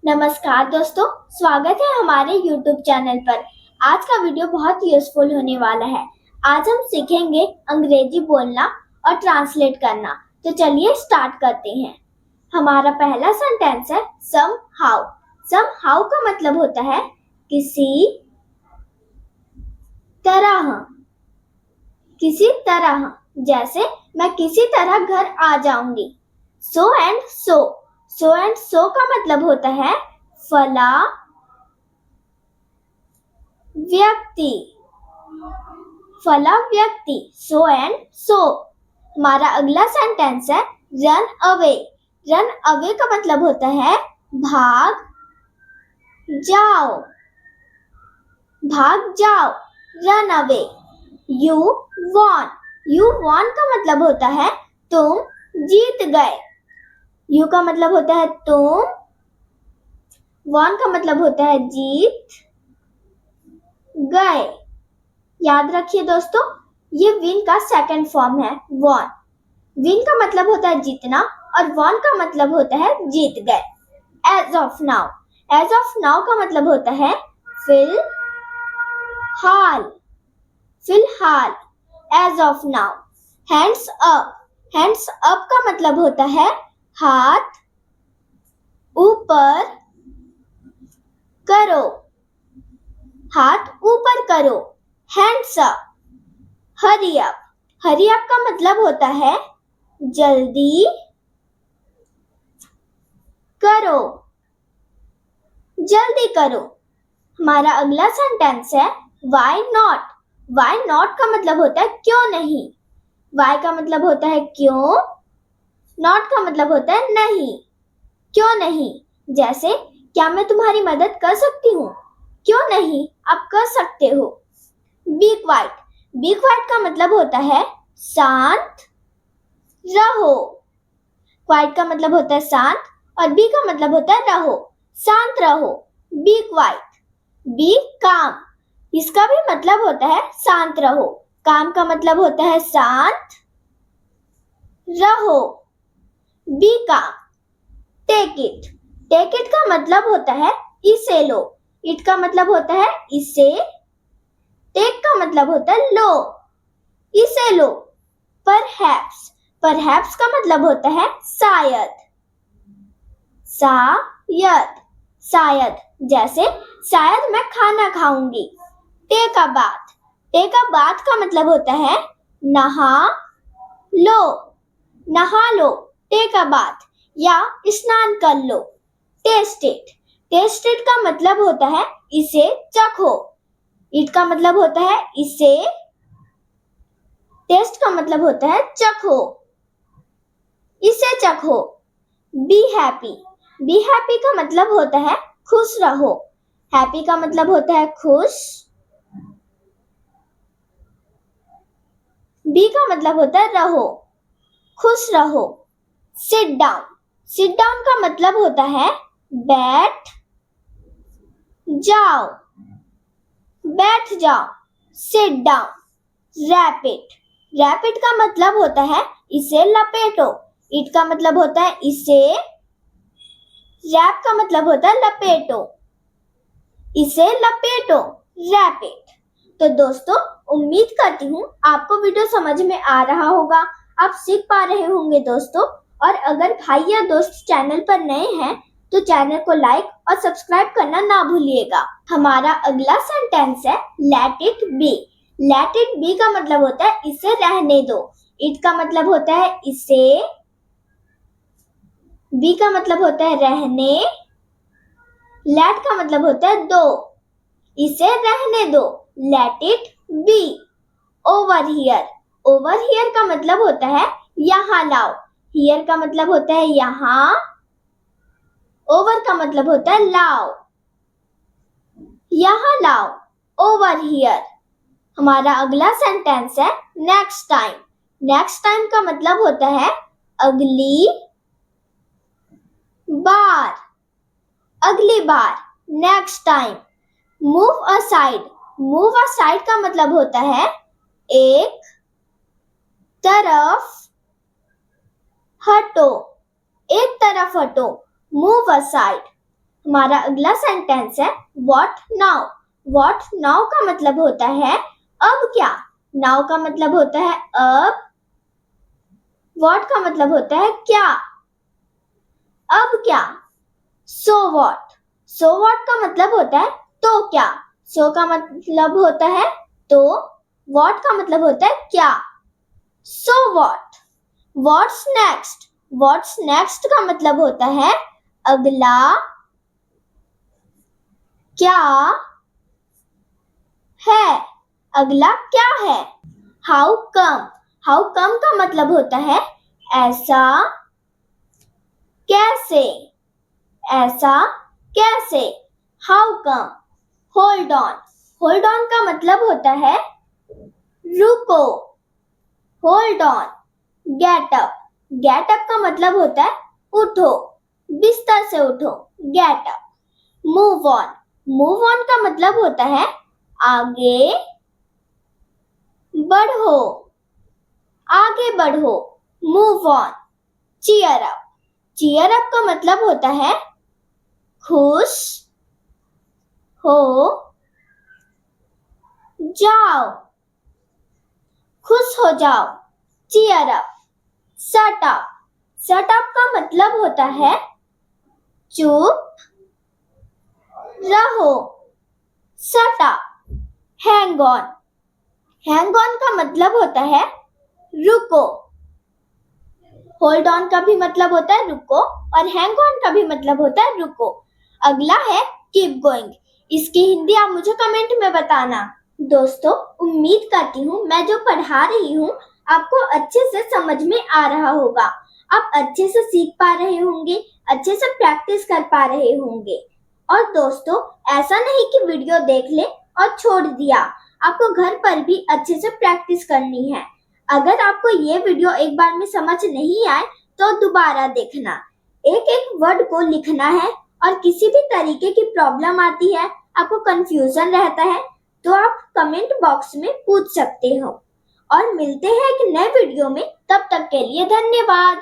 नमस्कार दोस्तों, स्वागत है हमारे YouTube चैनल पर। आज का वीडियो बहुत यूजफुल होने वाला है। आज हम सीखेंगे अंग्रेजी बोलना और ट्रांसलेट करना। तो चलिए स्टार्ट करते हैं। हमारा पहला सेंटेंस है somehow। somehow का मतलब होता है किसी तरह। किसी तरह, जैसे मैं किसी तरह घर आ जाऊंगी। so and so का मतलब होता है फला व्यक्ति। फला व्यक्ति, सो एंड सो। हमारा अगला सेंटेंस है रन अवे। रन अवे का मतलब होता है भाग जाओ। भाग जाओ, run away. You won. You won का मतलब होता है तुम जीत गए। यू का मतलब होता है तुम, वॉन का मतलब होता है जीत गए। याद रखिए दोस्तों, ये विन का सेकंड फॉर्म है वॉन। विन का मतलब होता है जीतना और वॉन का मतलब होता है जीत गए। As of now. As of now का मतलब होता है फिलहाल। फिलहाल, as of now. Hands up. Hands up का मतलब होता है हाथ ऊपर करो। हाथ ऊपर करो, hands up. Hurry up. Hurry up का मतलब होता है जल्दी करो। जल्दी करो। हमारा अगला सेंटेंस है व्हाई नॉट। व्हाई नॉट का मतलब होता है क्यों नहीं। व्हाई का मतलब होता है क्यों, नॉट का मतलब होता है नहीं। क्यों नहीं, जैसे क्या मैं तुम्हारी मदद कर सकती हूँ। क्यों नहीं, आप कर सकते हो। B quite. बी क्वाइट का मतलब होता है शांत रहो। क्वाइट का मतलब होता है शांत और बी का मतलब होता है रहो, शांत रहो। B quite. बी काम। इसका भी मतलब होता है शांत रहो। काम का मतलब होता है शांत रहो। बी काम। Take it. टेक इट का मतलब होता है इसे लो। इट का मतलब होता है इसे। टेक का मतलब होता है लो, इसे लो। परहैप्स। परहैप्स का मतलब होता है शायद। शायद। शायद, जैसे शायद मैं खाना खाऊंगी। Take a bath. Take a bath का मतलब होता है नहा लो। नहा लो, टेक अ बाथ, या स्नान कर लो। Taste it. टेस्ट इट का मतलब होता है इसे चखो। इट का मतलब होता है इसे। टेस्ट का मतलब होता है चखो, इसे चखो। Be happy. बी हैप्पी का मतलब होता है खुश रहो। हैप्पी का मतलब होता है खुश। बी का मतलब होता है रहो, खुश रहो। Sit down. सिट डाउन का मतलब होता है बैठ जाओ। बैठ जाओ, sit down. Wrap it. Wrap it का मतलब होता है इसे लपेटो। इट का मतलब होता है इसे। रैप का मतलब होता है लपेटो, इसे लपेटो। Wrap it. तो दोस्तों, उम्मीद करती हूँ आपको वीडियो समझ में आ रहा होगा, आप सीख पा रहे होंगे दोस्तों। और अगर भाई या दोस्त चैनल पर नए हैं तो चैनल को लाइक और सब्सक्राइब करना ना भूलिएगा। हमारा अगला सेंटेंस है let it be. Let it be का मतलब होता है इसे रहने दो। इट का मतलब होता है इसे। बी का मतलब होता है रहने। लेट का मतलब होता है दो, इसे रहने दो। Let it be. Over here. Over here का मतलब होता है यहाँ लाओ। हियर का मतलब होता है यहाँ। ओवर का मतलब होता है लाओ, यहाँ लाओ। Over here. हमारा अगला सेंटेंस है नेक्स्ट टाइम। नेक्स्ट टाइम का मतलब होता है अगली बार। अगली बार, next time. Move aside. Move aside का मतलब होता है एक तरफ हटो। एक तरफ हटो, मूव असाइड। हमारा अगला सेंटेंस है व्हाट नाउ। व्हाट नाउ का मतलब होता है अब क्या। नाउ का मतलब होता है अब, व्हाट का मतलब होता है क्या, अब क्या। So what. सो व्हाट का मतलब होता है तो क्या। सो का मतलब होता है तो, व्हाट का मतलब होता है क्या। So what. What's next. What's next का मतलब होता है अगला क्या है, अगला क्या है। How come. हाउ कम का मतलब होता है ऐसा कैसे, ऐसा कैसे। How come. Hold on. Hold on का मतलब होता है रुको। Hold on. Get up. Get up का मतलब होता है उठो, बिस्तर से उठो, get up. Move on. Move on का मतलब होता है आगे बढ़ो, आगे बढ़ो, move on. Cheer up. Cheer up का मतलब होता है खुश हो जाओ, खुश हो जाओ, cheer up. Shut up. Shut up का मतलब होता है चुप रहो, shut up. Hang on. Hang on का मतलब होता है रुको। होल्ड ऑन का भी मतलब होता है रुको और हैंग ऑन का भी मतलब होता है रुको। अगला है कीप गोइंग। इसकी हिंदी आप मुझे कमेंट में बताना। दोस्तों, उम्मीद करती हूँ मैं जो पढ़ा रही हूँ आपको अच्छे से समझ में आ रहा होगा। आप अच्छे से सीख पा रहे होंगे, अच्छे से प्रैक्टिस कर पा रहे होंगे। और दोस्तों, ऐसा नहीं कि वीडियो देख ले और छोड़ दिया, आपको घर पर भी अच्छे से प्रैक्टिस करनी है। अगर आपको ये वीडियो एक बार में समझ नहीं आए तो दोबारा देखना। एक एक वर्ड को लिखना है और किसी भी तरीके की प्रॉब्लम आती है, आपको कंफ्यूजन रहता है, तो आप कमेंट बॉक्स में पूछ सकते हो। और मिलते हैं एक नए वीडियो में, तब तक के लिए धन्यवाद।